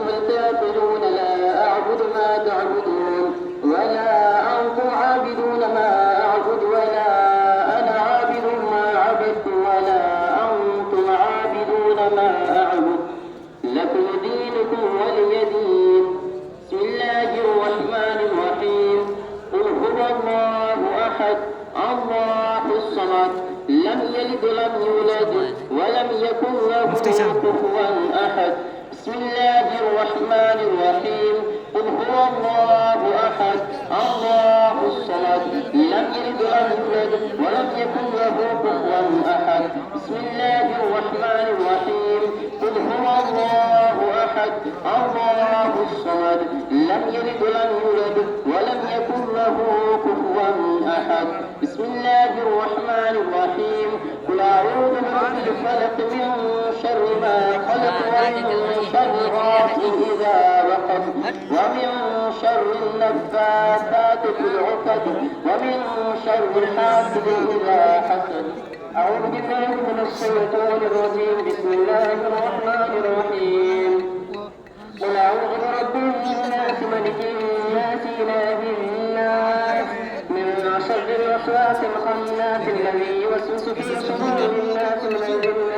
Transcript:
والكافرون لا أعبد ما تعبدون ولا أنتم عابدون ما أعبد ولا أنا عابد ما عبدتم ولا أنتم عابدون ما أعبد لكم دينكم ولي دين. بسم الله الرحمن الرحيم. قل هو الله أحد الله الصمد لم يلد ولم يولد ولم يكن له كفوا أحد. بسم الله الرحمن الرحيم. قل هو الله أحد الله الصمد لم يلد ولم يولد ولم يكن له كفوا أحد. بسم الله الرحمن الرحيم. قل هو الله أحد الله الصمد لم يلد ولم يولد ولم يكن له كفوا أحد. بسم الله الرحمن الرحيم. قل أعوذ برب الفلق من شر ما خلق ومن شر غاسق إذا وقب ومن شر النفاثات في العقد ومن شر حاسد إذا حسد. أعوذ بالله من الشيطان الرجيم. بسم الله الرحمن الرحيم. قل أعوذ برب الناس ملك الناس إله الناس من شر الوسواس الخناس الذي يوسوس في صدور الناس من الجنة